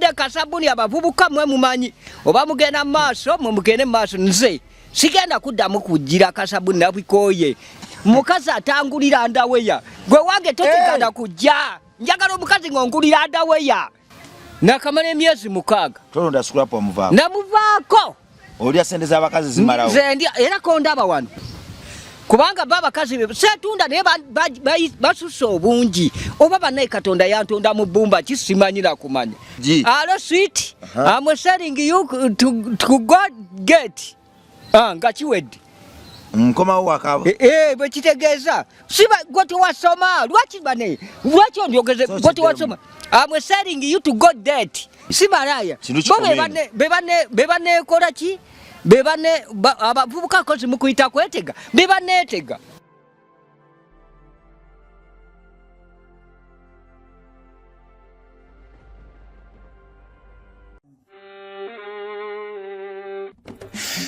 Akasabuni abavubuka mwe mumanyi oba mugenda maaso mwe mugende maaso nze sigenda kuddamu kujjira Akasabuni nabikoye mukazi atangulira ndaweya gwe wange totiganda kujja njagala omukazi ngongulira ndaweya nakamala emyezi 6 tolonda scrap omuvaako namuvaako olya sente z'abakazi zimalawo nze era kondaba wano kubanga babakazi setunda naye basusa obungi oba banaye Katonda yantonda mu bbumba kisimanyira kumanya alo sweet I'm selling you to God get nga kiwedde nkomawo wakabo bwe kitegeeza siba goti wasoma lwaki ondyogeze goti wasoma I'm selling you to God debt sibalaya bebanekola ki bebane abavubuka kozi mukuyita kwetega bebanetega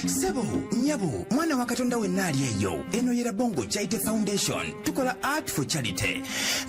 Sebo, nyabo, mwana wa Katonda wenali eyo. Eno yera Bongo Chaite Foundation. Tukola art for charity.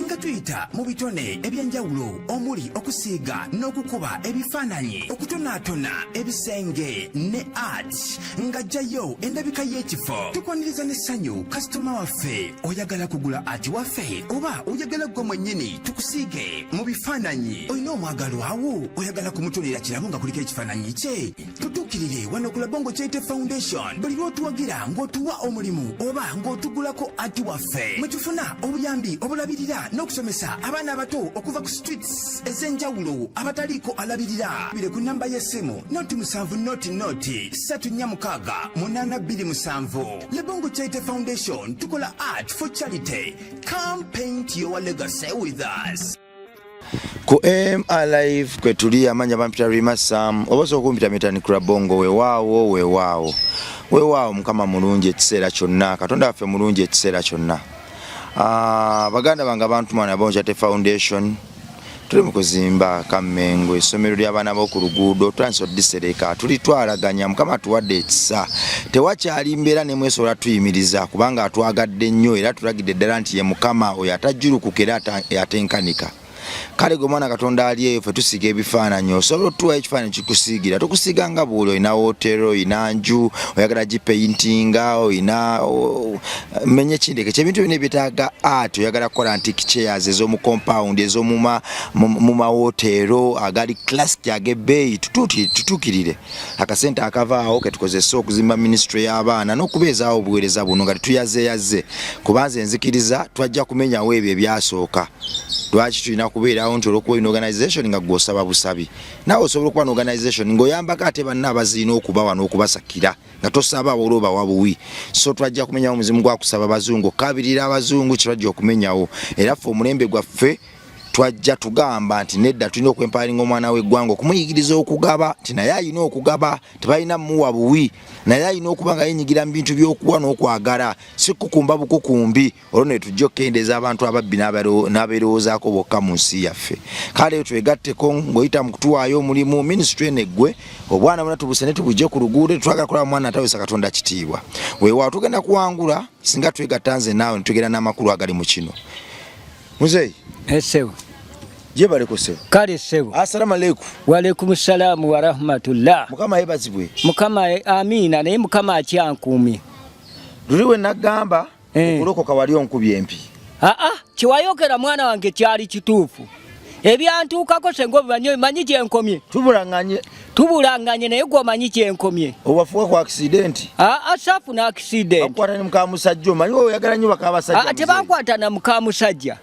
Nga tuyita mu bitone ebyanjawulo omuli okusiiga n'okukuba ebifaananyi okutonaatona ebisenge ne art nga jjayo endabika y'ekifo. Tukwaniriza n'essanyu kasitoma waffe oyagala kugula art waffe oba oyagala gwe mwennyini tukusiige mu bifaananyi. Olina omwagalo awo oyagala kumutonera kirabo nga kuliko ekifaananyi kye. Tutuukirire wano ku Bongo Chaite Foundation. Buli lw'otuwagira ng'otuwa omulimu oba ng'otugulako ati waffe mwe tufuna obuyambi obulabirira n'okusomesa abaana abato okuva ku streets ez'enjawulo abataliiko alabirira. Bire ku namba y'essimu noti 7 noti 346 Le Bongo Chaite Foundation tukola art for charity. Come paint your legacy with us. Ku Alive kwetuli amanya bampita Rimasam obaso okumpita mitani kula Bongo weewaawo Mukama mulungi ekiseera kyonna Katonda waffe mulungi ekiseera kyonna baganda bange abantu mwana Bongo Chaite Foundation tuli mu kuzimba Kamengo essomero ly'abaana b'oku luguudo transo disereka tuli twalaganya Mukama tuwadde ekisa tewakyali mbeera ne mwesobola tuyimiriza kubanga atwagadde nnyo era tulagidde ddala nti ye Mukama oyo atajjulukukera atenkanika. Kale gwe mwana Katonda ali eyo ffe tusiga ebifaananyi osobola otuwa ekifaananyi kikusiigira tukusiga nga buli oyina hotero oyina nju oyagala gipaintinga oyina menye kindeke kyebintu bino ebyetaaga art oyagala kukola antique chairs ez'omu compound ez'omu mahotero agali classic ag'ebbeeyi tutuukirire akasente akavaawo ketukozesa okuzimba ministry y'abaana n'okubeezaawo obuweereza buno nga tetuyazeeyaze kubanze enzikiriza twajja kumenyawo ebyo ebyasooka lwaki tulina kubeerawo nti olwokuba ina organization nga gw'osaba busabi nawe osobola okuba n'organization ng'oyambako ate banna abaziina okubawa n'okubasakira nga tosaba olwoba wabuwi so twajja kumenyawo omuzimu gwa kusaba bazungu okukabirira abazungu kirajja okumenyawo era ffe omulembe gwaffe twajja tugamba nti nedda tulina okwempalinga omwana w'eggwanga okumuyigiriza okugaba nti naye alina okugaba tebalina muwa buwi naye alina okuba nga yenyigira mu bintu by'okuwa n'okwagala si kukumba bukukumbi olwo ne tujja okukendeeza abantu ababbi n'abeerowoozaako bokka mu nsi yaffe kale twegatteko ng'oyita mu kutuwaayo omulimu ministry eneggwe obwana buna tubuse ne tubujje ku luguudo twagala kulaba mwana atawesa Katonda kitiibwa weewaawo tugenda kuwangula singa twegatta nze naawe ne tugenda n'amakulu agali mu kino Mzee Sebo. Jebale ko sebo. Kale sebo. Assalamu alaykum. Wa alaykum salaam wa rahmatullah. Mukama yebazibwe. Mukama amina naye Mukama akyankuumye. Luliwe nagamba okulokoka wali onkubye empi. Kiwayogera mwana wange kyali kituufu. Ebyantukako sengo banyo manyi kyenkomye. Tubulanganye naye gwo manyi kyenkomye. Obafuwa kwa accident. Asafu na accident. Bakwata ne Mukama musajja manyi wo oyagala nnyo bakabasajja. Ate bakwata na Mukama musajja.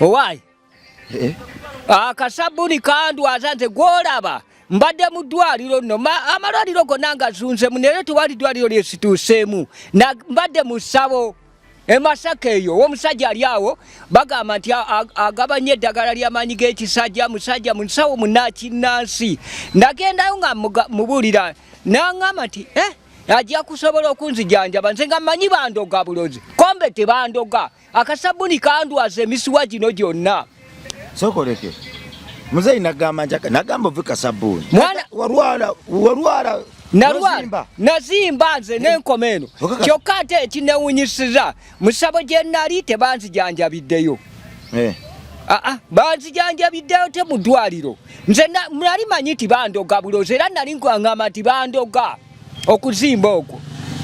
Owai. Akasabuni kandwaza nze gwolaba mbadde mu ddwaliro nno amalwaliro gonna ngazunze munere tewali ddwaliro lyesituuseemu mbadde mu ssabo Masaka eyo omusajja ali awo bagamba nti agabanye eddagala ly'amaanyi g'ekisajja musajja mu nsawo munnakinnansi ndagendayo nga mubuulira n'aŋŋamba nti ajja kusobola okunzijanjaba nze nga mmanyi bandoga bulozi kombe tebandoga Akasabuni kandwaza emisuwa gino gyonna sokoleke Mzee nagamba vuka Akasabuni mwana warwala nazimba nze n'enkomeno kyokka ate ekinewunyisiza musabo gye nali tebanzijanjabiddeyo banzijanjabiddeyo te mu ddwaliro nze nali manyi ti bandoga bulozi era nali nkwangamba ti bandoga okuzimba okwo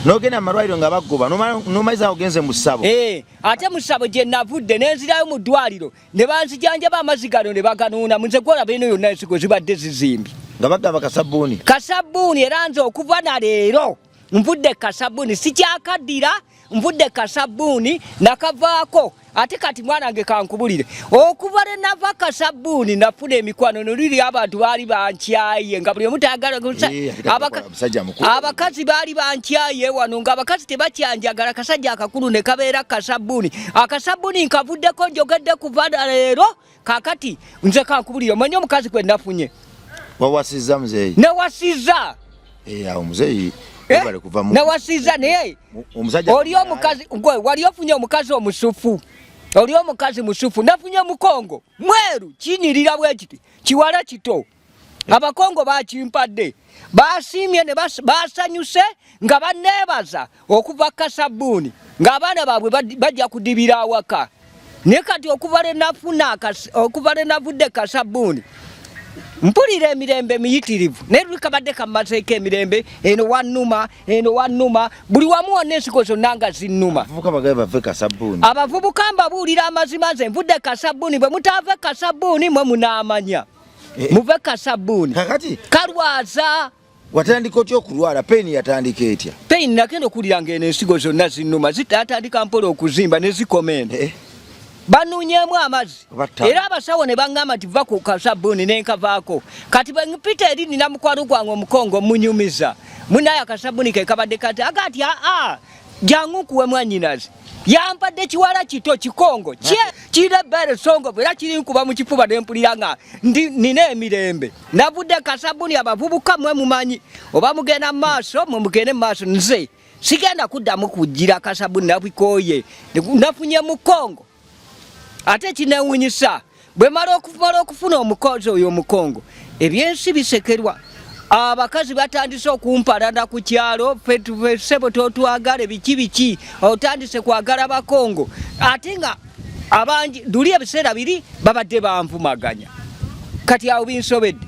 nogenda amalwaliro nga bagoba nomaliza ogenze mu ssabo ate mu ssabo gye navudde nenzirayo mu ddwaliro ne banzijanjaba amazzi gano ne baganuuna munze gwolaba eno yonna ensigo zibadde zizimbi nga bagaba kasabbuuni era nze okuva na leero nvudde kasabbuuni sikyakaddira nvudde kasabbuuni nakavaako ate kati mwanange kankubulire okuva le nava kasabbuuni nafuna emikwano noliri abantu baali bankyaye nga buli omu tayagala abakazi baali bankyaye wano nga abakazi tebakyanjagala kasajja akakulu ne kabeera kasabbuuni akasabbuuni nkavuddeko njogedde kuva na leero kakati nze kankubulire omanyi omukazi kwe nafunye wawasizza Mzee newasizza awo Mzee newasizza naye oli omukazi gwe wali ofunye omukazi omusufu oli omukazi musufu nafunye mukongo mweru kinyirira bwe kiti kiwala kito abakongo bakimpadde basiimye ne basanyuse nga banebaza okuva kasabbuuni ng'abaana baabwe bajja kudibira awaka naye kati okuva le navudde kasabbuuni mpulira emirembe miyitirivu naye lukabadde kamazeeko emirembe eno wannuma buli wamu wonna ensigo zonna nga zinnuma abavubuka mbabuulira amazima nze nvudde kasabbuuni bwe mutaave kasabbuuni mwe munaamanya muve kasabbuuni kalwaza watandika otya okulwala peyini yatandika etya peyini nagenda okuwulira ng'eno ensigo zonna zinnuma zitandika mpola okuzimba ne zikomenda banunyemu amazzi era abasawo ne baŋŋamba nti va ku kasabbuuni nenkavaako kati bwe mpita eri nina mukwano gwange omukongo munyumiza munaye akasabbuuni ke kabadde kati agati jangu nkuwe mwannyinazi yampadde kiwala kito kikongo kiri ebbeere songovu era kiri nkuba mu kifuba ne mpulira nga nina emirembe navudde kasabbuuni abavubuka mwe mumanyi oba mugenda mu maaso mwe mugende mu maaso nze sigenda kuddamu kujjira kasabbuuni nabikooye nafunye mukongo ate kinewunyisa bwe mala okufuna omukozi oyo omukongo ebyensi bisekerwa abakazi batandise okumpalana ku kyalo sebo totwagala biki otandise kwagala bakongo ate nga abangi luli ebiseera biri babadde banvumaganya kati awo binsobedde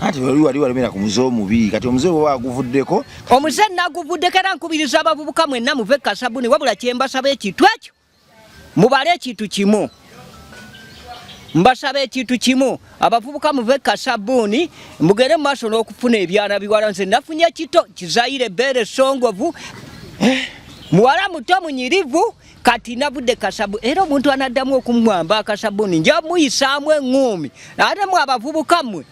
ati wali walimera ku Mzee omubi kati Mzee bwe waguvuddeko Omuzee naguvuddeko era nkubiriza abavubuka mwenna muve kasabbuuni wabula kyembasaba ekintu ekyo mubale ekintu kimu mbasaba ekintu kimu abavubuka muve kasabbuuni mugere mu maaso n'okufuna ebyana biwala nze nafunye kito kizaire ebbeere songovu muwala muto munyirivu kati navudde kasabbuuni era omuntu anaddamu okumwamba akasabbuuni nja muyisaamu eŋŋuumi ate mwe abavubuka mwe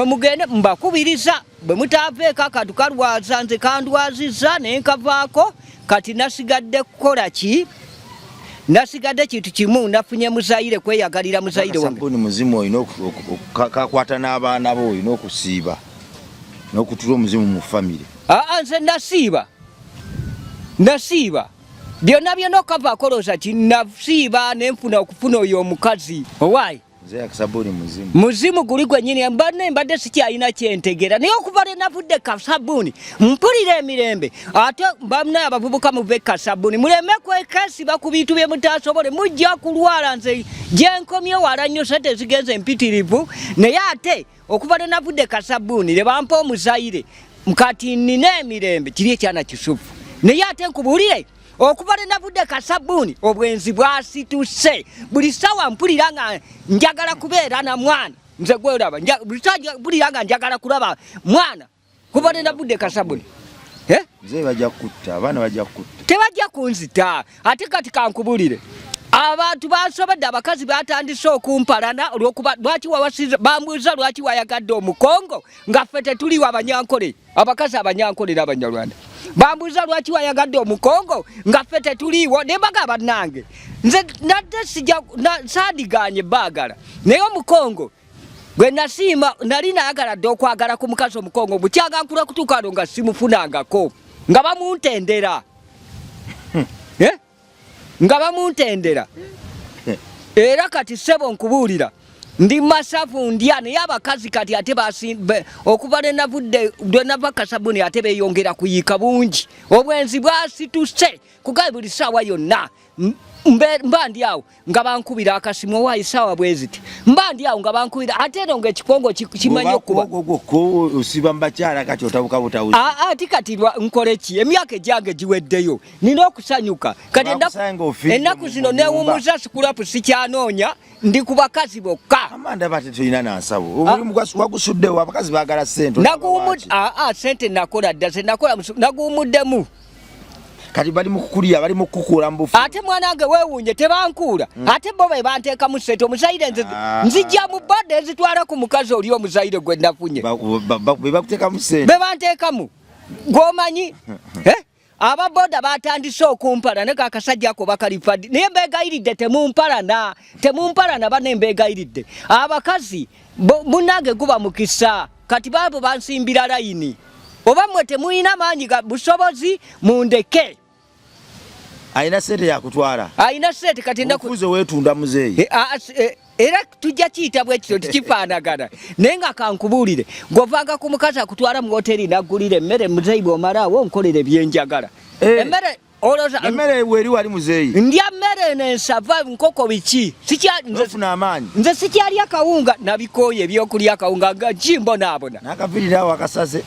mugende mbakubiriza bwe mutaaveeko akatu kalwaza nze kandwazizza naye nkavaako kati nasigadde kukola ki nasigadde kintu kimu nafunye muzaire kweyagalira muzaire wange kasabbuuni muzimu olina kakwata n'abaana bo olina okusiiba n'okutula omuzimu mu famire nze nasiiba byonna okavaako looza ki nasiiba nenfuna okufuna oyo omukazi owaayi Mzee Akasabuni muzimu guli gwennyini mbadde sikyalina kyentegera naye okuva le navudde kasabbuuni mpulira emirembe ate bamunaye abavubuka muve kasabbuuni muleme kwekesiba ku bintu bye mutasobole mujja kulwala nze gyenkomye wala nnyo sente zigenze empitirivu naye ate okuva le navudde kasabbuuni le bampa omuzaire kati nina emirembe kiri ekyana kisufu naye ate nkubuulire okuva le navudde kasabbuuni obwenzi bwasituse buli ssaawa mpulira nga njagala kubeera na mwana nze gweraba buli ssaawa mpulira nga njagala kulaba mwana kuva le navudde kasabbuuni Mzee bajja kutta abaana bajja kutta tebajja kunzita ate kati kankubulire abantu basobodde abakazi batandise okumpalana olwokuba lwaki wawasiza bambuuza lwaki wayagadde omukongo nga ffe tetuliwo abanyankole abakazi abanyankole n'abanyarwanda bambuuza lwaki wayagadde omukongo nga ffe tetuliiwo ne mbagamba nange nze nadde sadiganye baagala naye omukongo gwe nasiima nali nayagala dde okwagala ku mukazi omukongo bukyagankula kutuukaano nga simufunangako nga bamuntendera nga bamuntendera era kati ssebo nkubuulira ndi masafu ndya naye abakazi kati ate okuva lwe nava Akasabuni ate beeyongera kuyiika bungi obwenzi bwasituse kugabe buli ssaawa yonna mba ndi awo nga bankubira akasimu owaayi ssaawa bwe ziti mba ndi awo nga bankubira ate eno ng'ekikongo kimanyi okuba osiba mu bakyala kati otabuka butawuzi ati kati nkole ki emyaka egyange giweddeyo nina okusanyuka kati ennaku zino neewummuza sikulapu sikyanoonya ndi ku bakazi bokka amanda bate tulina nansabo omulimu gwagusuddewo abakazi baagala ssente sente nakola dda zenakola naguwumuddemu kati bali mukukulya bali mukukula mbufu ate mwanange weewunye tebankuula ate bo be banteekamu ssente omuzaire nzijja mu bada ezitwala ku mukazi oli omuzaire gwe nafunye be bakuteekamu ssente be banteekamu gw'omanyi ababoda batandise okumpala ne kakasajja ako bakalifadde naye mbeegayiridde temumpalana bane mbeegayiridde abakazi munange guba mukisa kati baabo bansimbira layini oba mmwe temuyina maanyi ga busobozi mundeke ayina ssente yakutwala ayina ssente kati okuze weetunda muzeeyi era tujja kiyita bwe kityo tikifaanagana naye nga kankubuulire ng'ovanga ku mukazi akutwala mu woteri naggulira emmere muzeeyi bw'omalaawo onkolere byenjagala emmere emmere weri wali muzeeyi ndya mmere nensava nkoko biki ofuna amaanyi nze sikyalya kawunga nabikooye ebyokulya kawunga nga kimbonaabona n'akaviriraawo akasaze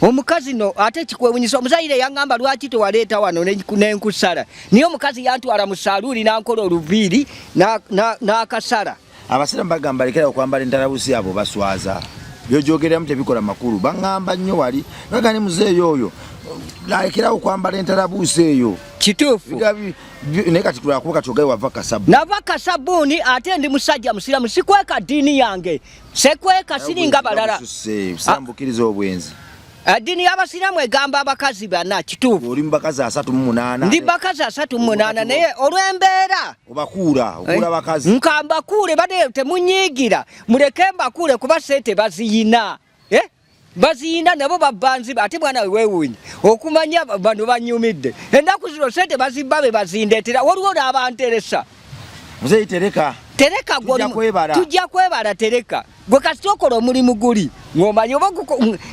omukazi no ate kikwewunyisa omuzaire yaŋŋamba lwaki tewaleeta wano nenkusala niye omukazi yantwala mu saaluuni nankola oluviiri n'akasala abasiramu bagamba lekera okwambala entalabusi abo baswaza byojogereramu tebikola makulu baŋŋamba nnyo wali bagane muzeeyi oyo lekerawo okwambala entalabuusi eyo kituufu naye kati tulakuba kati ogaye wava Akasabuni nava Akasabuni ate ndi musajja musiramu sikweka ddiini yange sekweka siringa balala sambukiriza obwenzi ddiini y'abasiraamu egamba abakazi bana kituufu oli mu bakazi 38 ndi bakazi 38 naye olw'embeera obakuula bakazi nkambakuule bade temunyiigira muleke mbakuule kuba ssente baziyina baziyina nabo babbanziba ate mwana weewuunye okumanya bano banyumidde ennaku zino ssente bazibba be bazindeetera waliwo n'abanteresa muzeeyi tereka tujja kwebala tereka gwe kasita okola omulimu guli ng'omanyi oba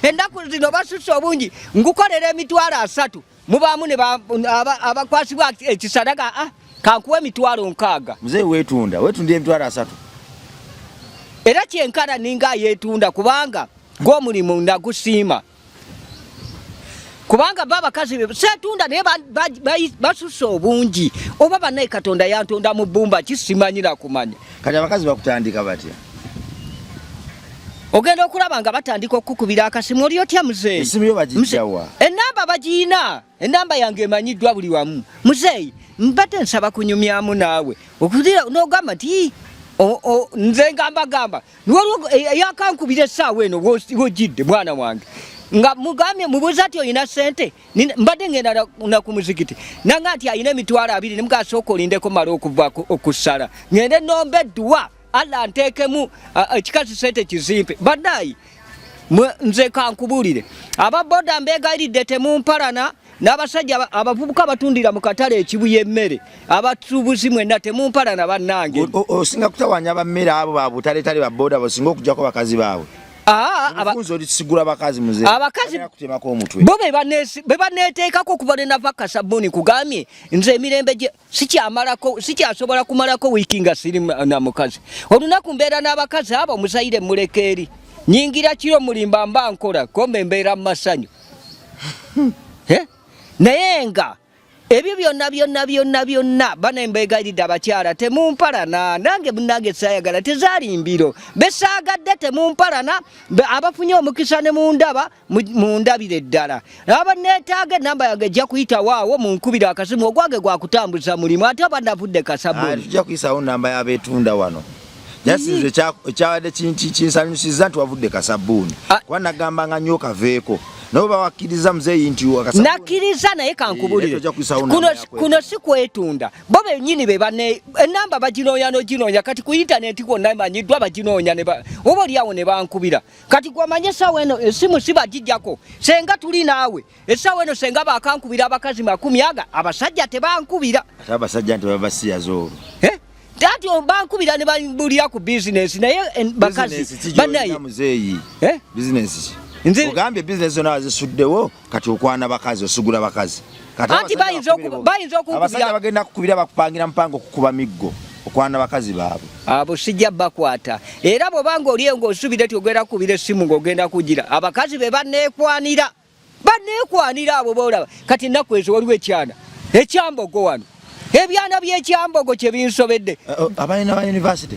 ennaku zino basusse obungi ngukolera emitwalo 3 mubaamu abakwasibwa ekisadaga kankuwa emitwalo 6 muzeeyi weetundira emitwalo 3 era kyenkana ninga yeetunda kubanga gw'omulimu nagusiima kubanga babakazi setunda naye basusse obungi oba banaye Katonda yantonda mu bbumba kisimanyira kumanya kati abakazi bakutandika batya ogenda okulaba nga batandika okukubira akasimu oli otya muzeeyi esimu yo bagijjawa enamba bagiina enamba yange emanyiddwa buli wamu muzeeyi mbadde nsaba kunyumyamu naawe okudira n'ogamba nti nze ngamba yakankubira essaawa eno wojjidde mwana wange nga mugambye mubuuza ati oyina ssente mbadde ngenda na ku muzikiti nanga nti ayina emitwalo 2 ne mugasooka olindeko mala okuva okusala ngende nomba edduwa alla nteekemu ekikazi ssente kizimpe baddayi nze kankubuulire ababoda mbeegayiridde temumpalana n'abasajja abavubuka batundira mu katale ekibuya emmere abatubuzi mwenna temumpalana bannange osinga kutawanya bammere abo babutaletale baboda bosinga okujjako bakazi baabwe sigula bakazi muzeeyi abakazi bo be baneeteekako okuva ne nava Akasabuni kugambye nze emirembe gye sikyasobola kumalako wiiki nga siri na mukazi olunaku mbeera n'abakazi abo omuzaire muleka eri nyingira kiro mulimba mba nkola kombe mbeera mu masanyu naye nga ebyo byonna bane mbeegayiridde abakyala temumpalana nange munange saayagala tezaali mbiro besaagadde temumpalana abafunye omukisa ne mundabire eddala abaneetaaga enamba yange ejja kuyita waawo munkubira akasimu ogwange gwakutambuza mulimu ate aba navudde Akasabuni tujja kuyisawo namba y'abeetunda wano jasize ekyabadde kinsanyusiza nti wavudde Akasabuni kuba nagambanga nnyo okaveeko nabo bawakkiriza muzeeyi nti nakkiriza naye kankubulire kuno si kwetunda bo bennyini enamba baginoonya kati ku intaneti kwonna emanyiddwa baginoonya oba oliawo ne bankubira kati gwamanye essaawa eno essimu si bagijjako senga tuli naawe essaawa eno senga bakankubira abakazi 10 abasajja tebankubira ate abasajja nti babasiyaza olwo Tati bankubira ne bambulira ku business naye bakazi banaye Mzee business ogambye business zona azisuddewo kati okwana bakazi osugula bakazi kati bayinza okukubira abasajja bagenda kukubira bakupangira mpango kukuba miggo okwana bakazi baabwe abo sijja bakwata era bwobanga oliyo ng'osubira ti ogenda kukubira essimu ng'ogenda kugira abakazi be baneekwanira abo boolaba kati ennaku ezo waliwo ekyambogo wano ebyana by'ekyambogo kye binsobedde abalina ba university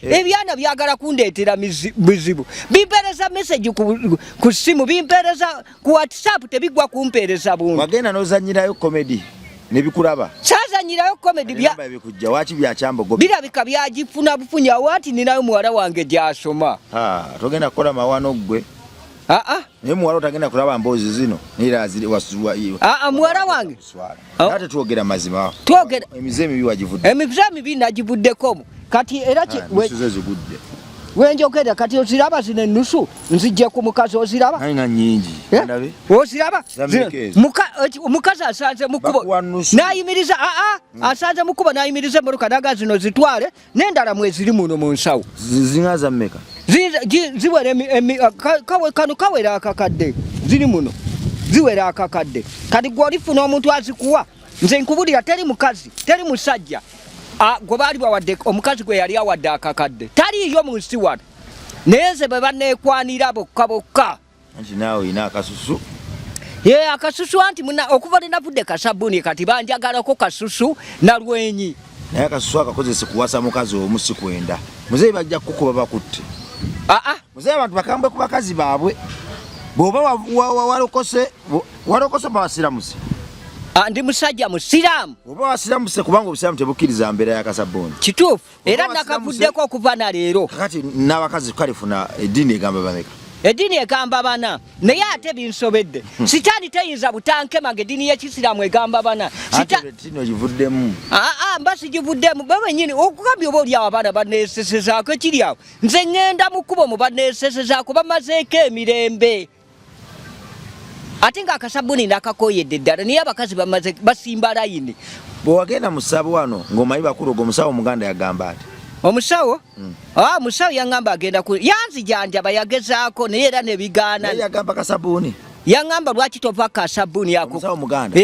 ebyana byagala kundeetera bizibu bimpeereza message ku ssimu bimpeereza ku WhatsApp tebigwa kumpeereza bungi wagenda n'ozanyirayo comedy nebikulaba saazanyirayo comedy bikujja waki byakyambogo birabika byagifuna bufunya wati ninayo muwala wange gyasoma togenda kukola mawano gwe naye muwala otagenda kulaba mboozi zino muwala wange ate twogera mazima emize emibi wagivudde emize emibi nagivuddeko kati era wenjogera kati oziraba zino ennusu nzijje ku mukazi oziraba nga nyingi oziraba omukazi asanze mukubo nayimiriza asanze mukubo nayimiriza emotoka naga zino zitwale n'endala mweziri muno mu nsawo zingaza mmeka ziwera kano kawera akakadde ziri muno ziwera akakadde kati gwolifuna omuntu azikuwa nze nkubulira teri mukazi teri musajja gwe baali bawadde omukazi gwe yali awadde akakadde taliiyo mu nsi wano naye nze bwe baneekwanira bokka anti naawe olina akasusu akasusu anti okuva lenavudde Kasabuni kati banjagalako kasusu na lwenyi naye akasusu akakozese kuwasa mukazi omu si kwenda Mzee bajja kukuba bakutte Mzee abantu bakambwe ku bakazi baabwe bw'oba walokose bawasiramuse ndi musajja musiraamu oba wasiramuse kubanga obusiraamu tebukkiriza mbeera ya Akasabuni kituufu era nakavuddeko okuva na leero kakati n'abakazi kalifuna eddiini egamba bameka eddiini egamba bana naye ate binsobedde sitaani teyinza butankemanga eddiini y'ekisiraamu egamba bana ogivuddemu mba sigivuddemu be bennyini okugambya oba oliawo abaana baneesesezaako ekiri awo nze ŋŋenda mu kkubo mu baneesesezaako bamazeeko emirembe ate nga Akasabuni nakakoyedde ddala naye abakazi bamaze basimba layini bwewagenda mu ssabo wano ng'omanyi bakulu ogwo omusawo omuganda yagamba ati omusawo musawo yaŋŋamba agenda yanzijanjaba yagezaako naye era ne bigaana yagamba Akasabuni yaŋŋamba lwaki tova Akasabuni omusawo muganda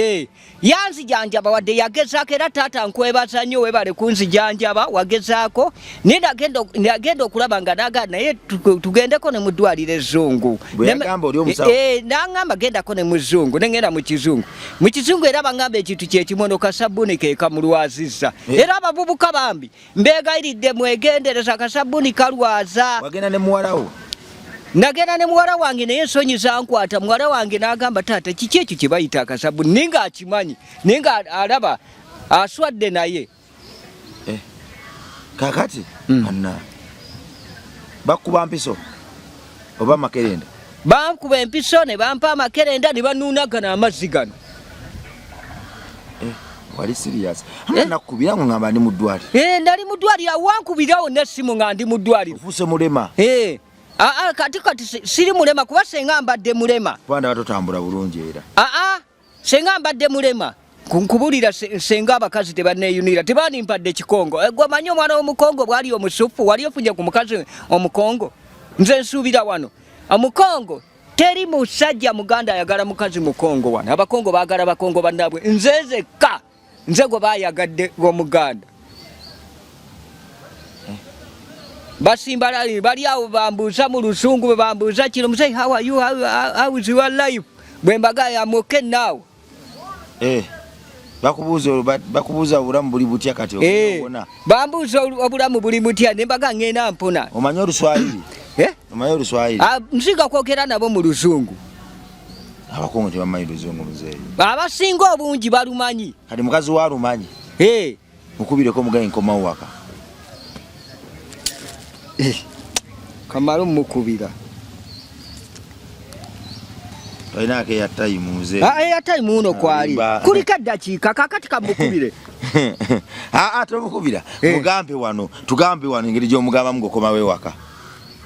yanzijanjaba wadde yagezaako era taata nkwebaza nnyo webale kunzijanjaba wagezaako naye nagenda okulaba nga naga naye tugendeko ne mu ddwaliro ezzungu naŋŋamba gendako ne muzungu nengenda mu kizungu era baŋŋamba ekintu kyekimono Akasabuni kekamulwazizza era abavubuka bambi mbegayiridde mwegendereza Akasabuni kalwaza wagenda ne muwalawo nagenda ne muwala wange naye ensonyi zankwata muwala wange n'agamba taata kiki ekyo kye bayita Akasabuni naye nga akimanyi naye nga alaba aswadde naye kakati anna bakuba mpiso oba makerenda bankuba empiso ne bampa amakerenda ne banuunagana amazzi gano wali serious nakubira ngo ngamba ndi mu ddwaliro ndali mu ddwaliro wankubirawo nessimu nga ndi mu ddwaliro ofuuse mulema kati siri mulema kuba senga mbadde mulema kubanda batotambula bulungi era senga mbadde mulema kunkubulira senga abakazi tebaneeyunira tebanimpadde kikongo gwe manyi omwana w'omukongo bwali omusufu wali ofunye ku mukazi omukongo nze nsuubira wano omukongo teri musajja muganda ayagala mukazi mukongo wano abakongo baagala bakongo bannaabwe nze nzekka nze gwe baayagadde omuganda basimba lali bali awo bambuuza mu lusungu bwe bambuuza kino Mzee how are you how is your life bwe mbagaya amoke now bakubuuza obulamu buli butya kati okubona bambuuza obulamu buli butya ne mbaga ngenda mpona omanyi Oluswayiri omanyi Oluswayiri nsinga kwogera nabo mu lusungu abakongo tebamanyi luzungu Mzee abasinga obungi balumanyi kati mukazi wa lumanyi mukubireko mugayi nkomawo waka kamalo mukubira Toinake ya time Mzee ya time Wuuno kwali kulika dakiika kakati kamukubire tomukubira mugambe wano tugambe wano engeri gy'omugamba mugokoma we waka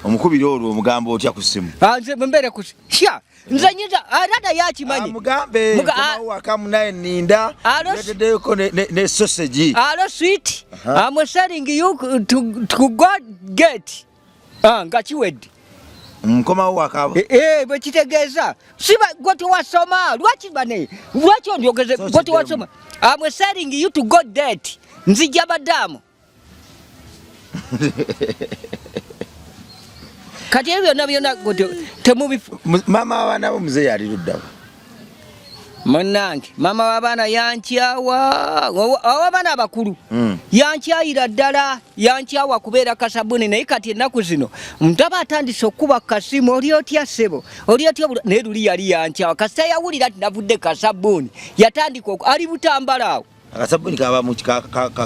omukubira olwo omugambo otya ku ssimu nze mbere ku sha nze nyinza arada yakimanyi mugambe wakamu naye ninda leteddeko ne sausage alo sweet I'm selling you to God get nga kiwedde nkomawo wakabo bwe kitegeeza siba gwe tewasoma lwaki ondyogeze gwe tewasoma I'm selling you to God that nzijja baddamu kati ebyo byonna temubifu mama w'abaana bo Mzee yali luddawo munnange mama w'abaana yankyawa ow'abaana abakulu yankyayira ddala yankyawa kubeera Akasabuni naye kati ennaku zino mutaba atandise okuba kasimu oli otya ssebo oli otya naye luli yali yankyawa kasita yawulira ti navudde Akasabuni yatandika ali butambalaawo Akasabuni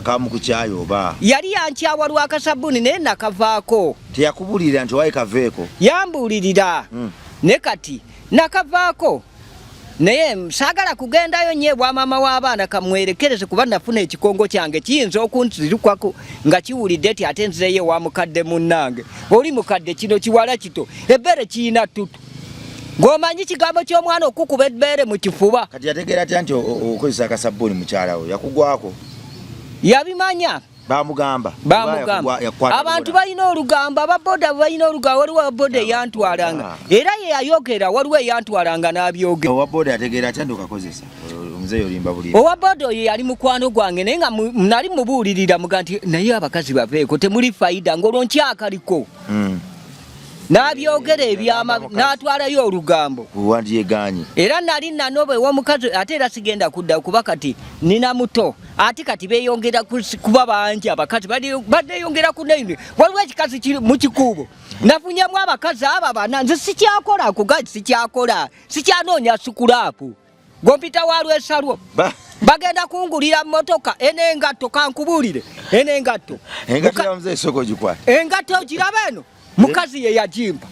kamu ku kyayo oba yali yankyawa lwa Akasabuni naye nakavaako teyakubulira nti wayi kaveeko yambulirira ne kati nakavaako naye saagala kugendayo nye bwa mama w'abaana kamwerekereze kuba nafuna ekikongo kyange kiyinza okunzirukako nga kiwulidde ti ate nzireyo wa mukadde munnange oli mukadde kino kiwala kito ebbere kiyina tutu ng'omanyi kigambo ky'omwana okukuba ebbeere mu kifuba kati yategeera atya nti okozesa Akasabuni mukyala we yakugwako yabimanya bamugamba abantu balina olugambo ababoda balina olugambo waliwo ababoda eyantwalanga era ye yayogera waliwo eyantwalanga n'abyogera owaboda yategeera atya nti okakozesa Mzee olimba buli owaboda oyo yali mukwano gwange naye nga nali mubuulirira muga nti naye abakazi baveeko temuli fayida ng'olwo nkyakaliko n'abyogera ebyama n'atwalayo olugambo wandiyeganye era nali nanobe w'omukazi ate era sigenda kudda kuba kati nina muto ate kati beeyongera kuba bangi abakazi badeyongera ku naine waliwo ekikazi kiri mu kikuubo nafunyamu abakazi abo bana nze sikyakola kugaji sikyanoonya sukulaapu gompita walwesalwo bagenda kungulira mmotoka enengatto kankubuulire enengatto ya Mzee soko gikwata engatto ogiraba eno mukazi ye yajimpa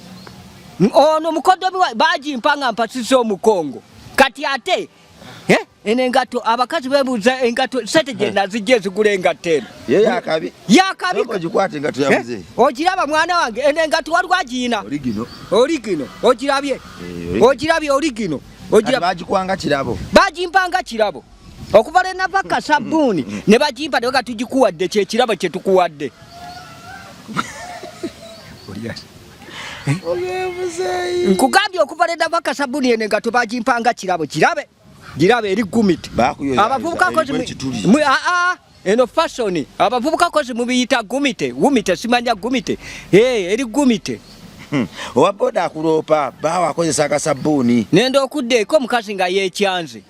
ono mukodomi bajimpa nga mpasisa omukongo kati ate enengatto abakazi bebuuza engatto sente gye nazijja ezigula engatto eno yakabi ogikwata engatto ya Mzee ogiraba mwana wange enengatto waliwo agiina oligino ogirabye oligino bagikwanga kirabo bajimpanga kirabo okuva lwe nava Akasabuni ne bajimpa ne tugikuwadde kyekirabo kye tukuwadde nkugambye okuva lwe nava Akasabuni ene nga tobajimpanga kirabo girabe eri gumiti abavubuka eno fashion abavubuka kozi mubiyita gumite simanya gumite eri gumite owaboda akuloopa bawa akozesa Akasabuni nenda okuddeeko omukazi nga yeekyanze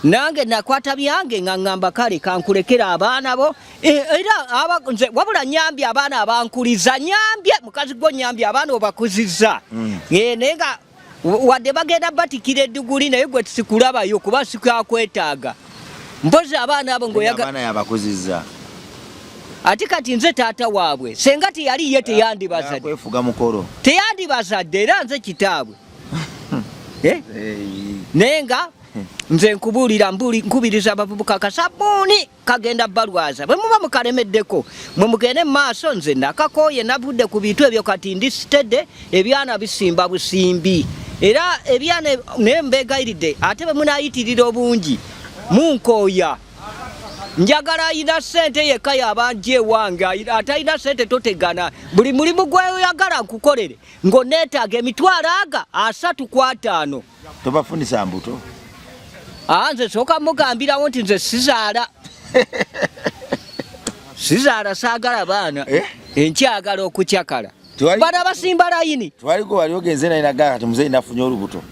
nange nakwata byange nga ngamba kale kankulekera abaana bo era nze wabula nyambye abaana abankuliza nyambye mukazi gwo nyambye abaana obakuzizza naye nga wadde bagenda batikira edduguli naye gwe tusikulabayo kuba sikyakwetaaga mpozi abaana abo ngoyaga yabakuzizza ati kati nze taata waabwe senga teyali ye teyandibazadde era nze kitaabwe naye nga nze nkubiriza abavubuka Akasabuni kagenda balwaza bwe muba mukalemeddeko mwe mugende mu maaso nze nakakooye navudde ku bintu ebyo kati ndi sitedde ebyana bisimba busimbi era ebyana naye mbeegayiridde ate bwe munaayitirira obungi munkooya njagala ayina sente yekka yabanje ewange atalina sente totegana buli mulimu gweyagala nkukolere ng'oneetaaga emitwalo aga 3 ku 5 tobafunisa mbuto nze sooka mugambirawo nti nze sizaala saagala baana enkyagala okucyakala bana basimba layini twaliko wali ogenze naye nagala kati Mzee nafunye olubuto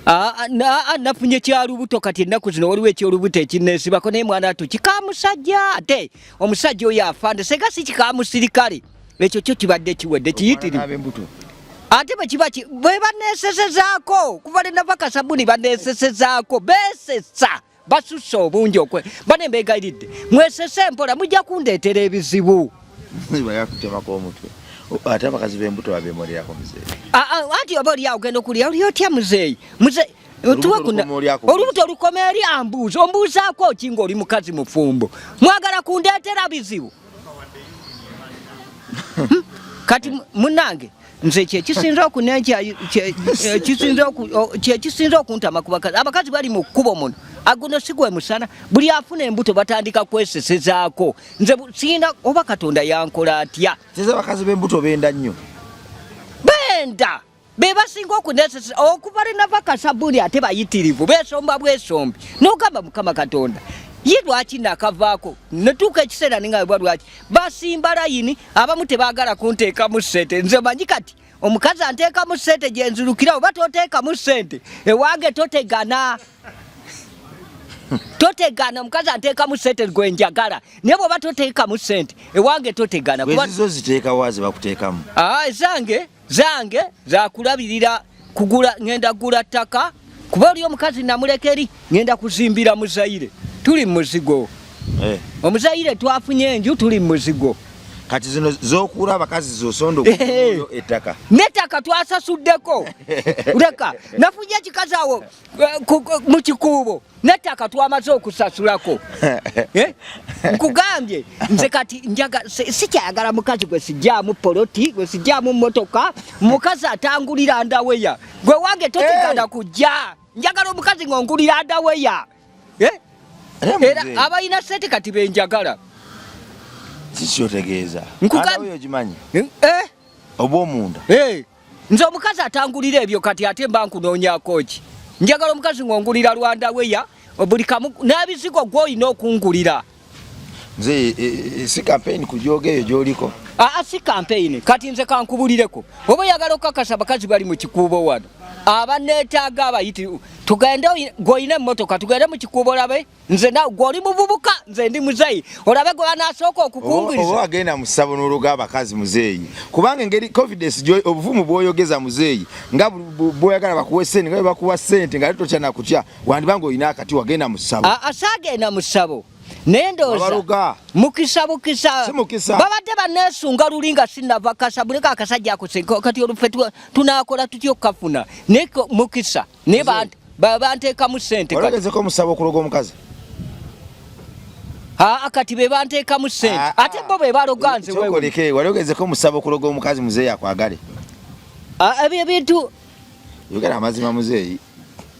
nafunye kyalubuto kati ennaku zino waliwo ekyolubuto ekineesibako naye mwana atu kikamusajja ate omusajja oyo afande senga si kikamusirikale ekyo kyo kibadde kiwedde kiyitirivu ate bwe baneesesezaako kuva lwe nava Akasabuni baneesesezaako beesesa basusse obungi bane mbeegayiridde mwesese mpola mujja kundeetera ebizibu bayakutemako omutwe ate abakazi b'embuto babemolirako Mzee anti oba oli awo ogenda okulya oli otya Mzee olubuto olukoma eri ambuuza ombuuzaako ki ng'oli mukazi mufumbo mwagala kundeetera bizibu kati munange nze kyekisinza okunenja kyekisinza okuntama ku bakazi abakazi bali mu kkubo muno aguno sigwe musana buli afuna embuto batandika kwesesezaako nze sina oba Katonda yankola atya teze bakazi b'embuto benda nnyo benda bebasinga okunesesa okubalina Akasabuni ate bayitirivu besomba bwesombi n'ogamba Mukama Katonda ye lwaki nakavaako netuuka ekiseera ninga bwa lwaki basimba layini abamu tebaagala kunteekamu ssente nze manyi kati omukazi anteekamu ssente gye nzirukira oba toteekamu ssente ewange totegana totegana omukazi anteekamu ssente gwe njagala naye bw'oba toteekamu ssente ewange totegana bwezizo ziteeka wazi bakuteekamu zange zakulabirira kugula ngenda kugula ttaka kuba oli omukazi namulekeri ngenda kuzimbira Muzaire tuli muzigo Omuzaire twafunye enju tuli muzigo kati zino zokula abakazi zosondo kuyo ettaka netaka twasasuddeko leka nafunye ekikazi awo mu kikuubo netaka twamaze okusasulako nkugambye nze kati njaga sikyayagala mukazi gwe sijjaamu poloti gwe sijjaamu mmotoka mukazi atangulira ndaweya gwe wange totegana kujja njagala omukazi ng'ongulira ndaweya era abalina ssente kati benjagala kikyotegeeza oyo ogimanyi obw'omunda nze omukazi atangulira ebyo kati ate mba nkunoonyaako ki njagala omukazi ng'ongulira lwandaweya buli kamu n'ebizigo gw'olina okungulira nze si campaign kujooga eyo gy'oliko si campaign kati nze kankubulireko oba oyagala okukakasa abakazi bali mu kikuubo wano abaneetaaga abayitirivu tugende gw'olina emmotoka tugende mu kikuubo olabe nze gw'oli muvubuka nze ndi Muzeeyi olabe gwe banaasooka okukungiriza oba wagenda mu ssabo n'ologa abakazi Muzeeyi kubanga engeri confidence obuvumu bw'oyogeza Muzeeyi nga bw'oyagala bakuwa ssente nga bakuwa ssente nga totya nakutya wandibanga olina akati wagenda mu ssabo asaagenda mu ssabo nendoza mukisa babadde baneesunga luli nga sinava Akasabuni akasajja akuseko kati olufe tunakola tutyo kafuna neko mukisa ne banteekamu ssente olagezeko musabo okuloga omukazi kati be banteekamu ssente ate bo be baloga nze wewe walogezeko musabo okuloga omukazi Muzeeyi akwagale ebyo ebintu yogera amazima Muzeeyi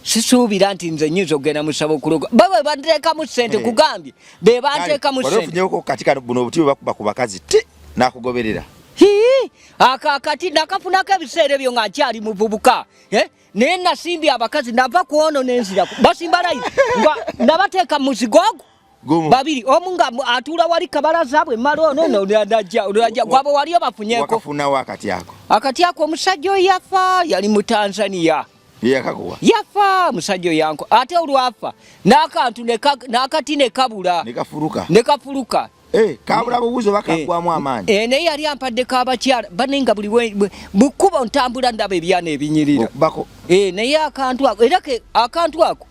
sisuubira nti nze nnyinza okugenda musaba okuloga babe banteekamu ssente kugambye be banteekamu ssente ofunyeeko katika buno obuti bakuba ku bakazi ti nakugoberera akakati nakafunako ebiseera ebyo nga nkyali muvubuka naye nasimbye abakazi nava ku ono nenzira basimba layini nga nabateeka muzigo ogwo babiri omu nga atuula wali kabalaza bwe mmala ono najja gwabo wali obafunyeeko wakafunawo akati ako omusajja oyo yafa yali mu Tanzania yafa musajja yanko ate olwafa n'akantu n'akati nekabula nekafuluka kabula bubuzo bakagwamu amaanyi naye yali ampaddeko abakyala banenga buli bukuba ntambula ndaba ebyana ebinyirira naye akantu ako era akantu ako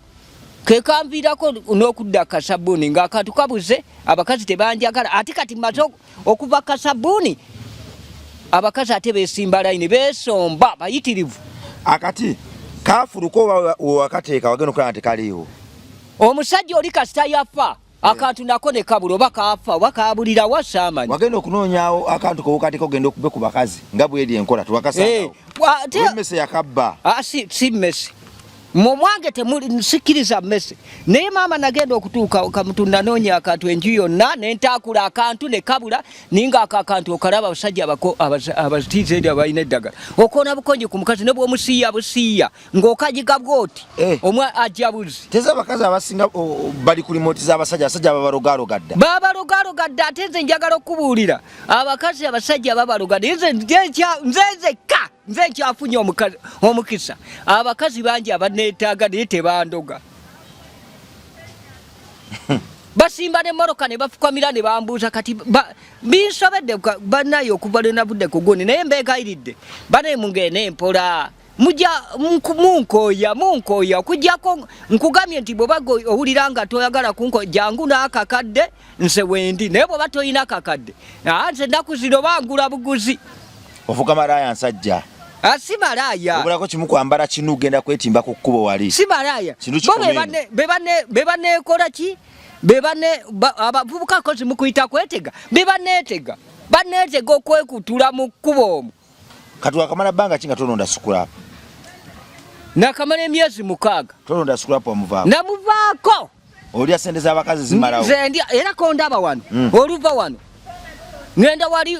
ke kanviirako n'okudda Akasabuni ng'akantu kabuze abakazi tebanjagala ate kati maze okuva Akasabuni abakazi ate beesimba layini beesomba bayitirivu akati kafuluko wakateeka wagenda okulaba nti kaliiwo omusajja oli kasita yafa akantu nako ne kabula oba kafa oba kabulira wasaamanyi wagenda okunoonyaawo akantu kowokatiko ogenda okube ku bakazi nga bweri enkola tewakasangawo mmese yakabba si mmese mwange temusikiriza mmese naye maama nagenda okutuuka kamutunda noonya akantu enju yonna nentaakula akantu ne kabula ninga akantu okalaba abasajja abatiiza eri abalina eddagala okoona bukonje ku mukazi ne bw'omusiiya busiiya ng'okajiga bw'oti omwe ajja buzi teza abakazi abasinga bali ku limoti z'abasajja babalogalogadda babalogalogadda ate nze njagala okubuulira abakazi abasajja babalogadda nzezekka nze nkyafunye omukisa abakazi bangi abaneetaaga naye tebandoga basimba n'emmoroka ne bafukamira ne bambuuza kati binsobedde bannaye okuva lwe navudde ku gundi naye mbeegayiridde baneemungene empola mujja munkooya okuggyako nkugambye nti bw'oba owulira nga toyagala kunko jangu n'akakadde nse wendi naye bw'oba toyina akakadde nze ennaku zino bangula buguzi ofuga malaaya nsajja si malaaya obulako kimu kwambala kinu ugenda kwetimba ku kkubo wali si malaaya be baneekola ki abavubuka kozi mukuyita kwetega be baneetega banetega okwekutula mu kkubo omwo. Kati wakamala bbanga ki nga tononda scrap? Nakamala emyezi 6. Tononda scrap wamuvaako? Namuvaako. Olya sente z'abakazi zimalawo? Nze ndya era kondaba wano. Oluva wano. Ngenda wali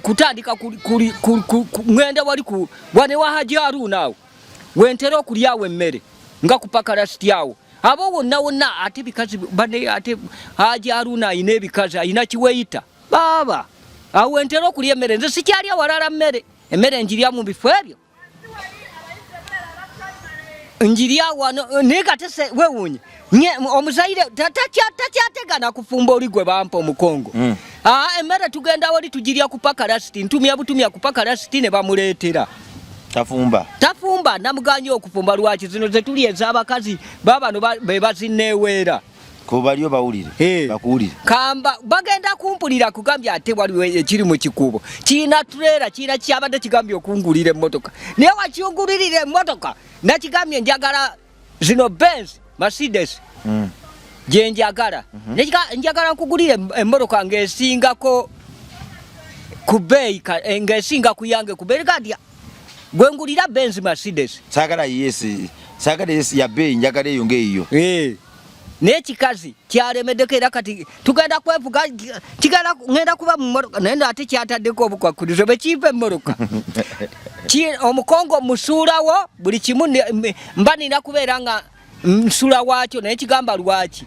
kutandika ngenda wali ku wane wa Haji Haruna awo. Wentera okulyawo emmere nga kupaka lasiti awo. Abo wonna ate bikazi bane ate Haji Haruna ayina ebikazi ayina kiweyita. Baba awo wentera okulya emmere nze sikyalya walala emmere njirya mu bifo ebyo. Njirya wano negatese wewunye. Omuzaire tatyategana kufumba oli gwe bampa omukongo. Emmere tugenda wali tugirya kupaka lasiti ntumya butumya kupaka lasiti ne bamuleetera. Tafumba namuganye okufumba lwaki zino ze tuli ez'abakazi babano be bazinneeweera. Ko baliyo bawulire bakuwulire. Kamba bagenda kumpulira kugambya ate waliwo ekiri mu kikubo. Kiina trailer kiina kyabadde kigambye okungulira emmotoka. Naye wakiungulirira emmotoka nakigambye njagala zino Benz Mercedes. Je njagala. Njagala nkugulire emmotoka ng'esingako ku beeyi ng'esinga ku yange ku beeyi kadya. Gwengulira Benz Mercedes. Sagala yes ya beeyi njagala eyo ng'eyo. N'ekikazi kyalemeddeko era kati tugenda kwevuga kigenda ngenda kuba mu mmotoka naye ate kyataddeko obukwakulizo bekimpa emmoroka. Omukongo musuulawo buli kimu mba nina kubeera nga nsula waakyo naye kigamba lwaki.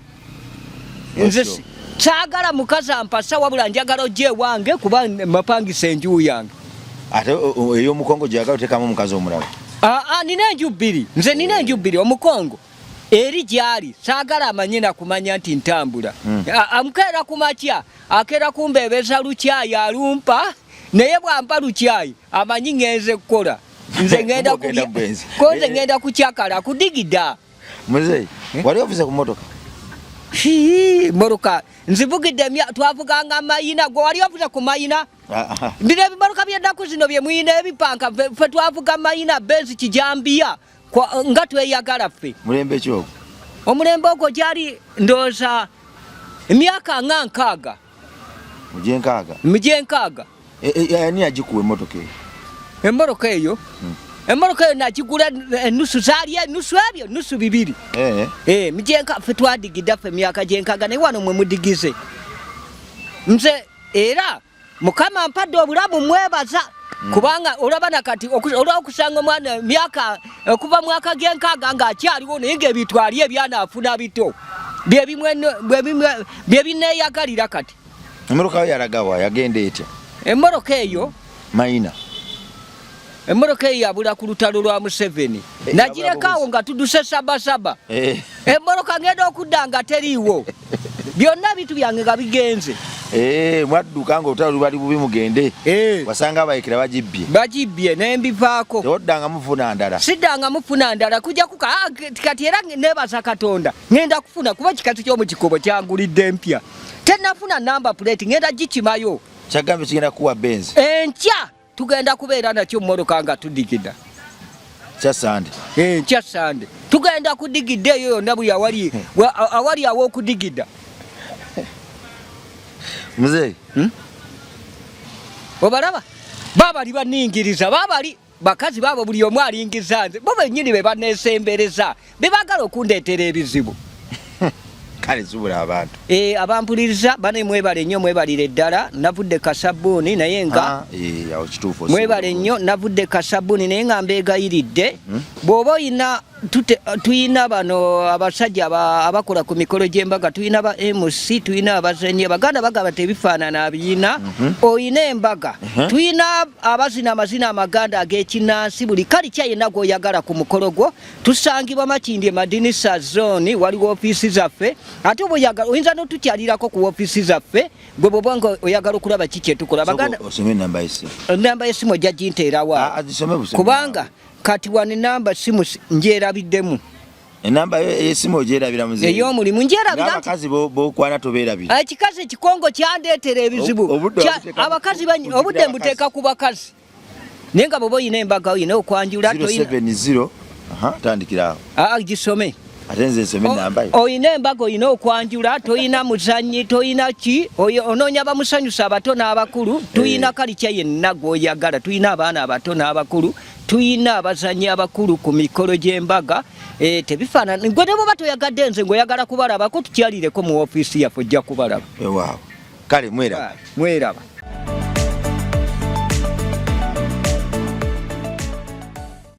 Nze saagala mukazi ampasa wabula njagala ojje ewange kuba mapangisa enju yange. Ate ey'omukongo gyagala otekamu omukazi omulala? Nina enju bbiri. Nze nina enju bbiri omukongo. Eri gyali saagala amanye nakumanya nti ntambula. Amukeera ku makya akeera kumbeebeza lukyayi alumpa naye bwampa lukyayi amanyi ngenze kukola. Nze ngenda kukyakala kudigida. Mzee, wali ovuze ku motoka? Moroka nzivugidde twavuganga mayina gwe wali ovuze ku mayina? Bino ebimoroka by'ennaku zino bye muyina ebipanka ffe twavuga mayina Benz kijambiya nga tweyagala ffe. Mulembe ki ogwo? Omulembe ogwo gyali ndooza emyaka nga 6. Mugyenkaaga. Ani agikuwa emmotoka eyo? Emmoroka eyo? Emmoroka eyo nagigula ennusu zaali ennusu ebyo nnusu 2. Mugyenka ffe twadigidda ffe emyaka gyenkaaga naye wano mwe mudigize. Nze era Mukama mpadde obulamu mwebaza. Kubanga olaba nakati olw'okusanga omwana myaka okuva mwaka gyenkaaga ng'akyaliwo naye ng'ebitwali ebyanafuna bito bye binneeyagalira kati. Emmoroka yo yalagawa yagenda etya? Emmoroka eyo mayina. Emmoroka eyo yabula ku lutalo lwa Museveni. Nagirekawo nga tuduse sabasaba. Emmoroka ngenda okudda nga teriiwo. Byonna bitu byange nga bigenze. Mwadduka nga olutalo lubali bubi mugende. Wasanga abayekera bagibbye nembivaako. Tewoddanga mufuna ndala? Siddanga mufuna ndala kujja kuka kati era nebaza Katonda ngenda kufuna kuba kikati ky'omu kikobo kyangulidde empya. Tennafuna namba plate ngenda gikimayo. Kyagambye kigenda kuwa Benz? Enkya tugenda kubeera nakyo mmoroka nga tudigida. Kyasande? Kyasande. Tugenda kudigidde eyo yonna buli awali aw'okudigida. Mzee? Obalaba? Babali baningiriza, babali bakazi babo buli omu alingiza nze. Bo bennyini be baneesembereza. Be baagala okundeetera ebizibu. Kale zubula abantu. Abampuliriza bane mwebale nnyo mwebalire ddala navudde Akasabuni naye nga awo kituufu. Mwebale nnyo navudde Akasabuni naye nga mbeegayiridde. Bw'oba oyina tuyina bano abasajja abakola ku mikolo gy'embaga tuyina ba MC tuyina abazenyi Abaganda bagamba tebifaanana abiyina. Oyina embaga tuyina abazina amazina amaganda ag'ekinnansi buli kali kyayina gw'oyagala ku mukolo gwo. Tusangibwa Makindye Madinisa Zone waliwo ofiisi zaffe ate oyinza n'otukyalirako ku ofiisi zaffe gwe bw'oba nga oyagala okulaba ki kye tukola. Abaganda osome namba y'essimu. Namba y'essimu ojja ginteerawa kubanga kati wano namba simu ngyerabiddemu. Enamba y'essimu ogyerabira Mzee? Ey'omulimu ngyerabira. N'abakazi b'okwana tobeerabira? Ekikazi ekikongo kyandeetera ebizibu. Abakazi obudde mbuteeka ku bakazi. Naye nga bw'oba oyina embaga oyina okwanjula. 070 tandikira awo. Gisome. Atenze nsome namba. Oyina embaga oyina okwanjula, toyina muzanyi, toyina ki, onoonya bamusanyusa abato n'abakulu, tuyina kalicha yenna gw'oyagala, tuyina abaana abato n'abakulu, tuyina abazanyi abakulu ku mikolo gy'embaga. Tebifaanana gwe ne bw'oba toyagadde nze ng'oyagala kubalabako tukyalireko mu ofiisi yaffe ojja kubalaba. Waaw. Kale mweraba. Mweraba.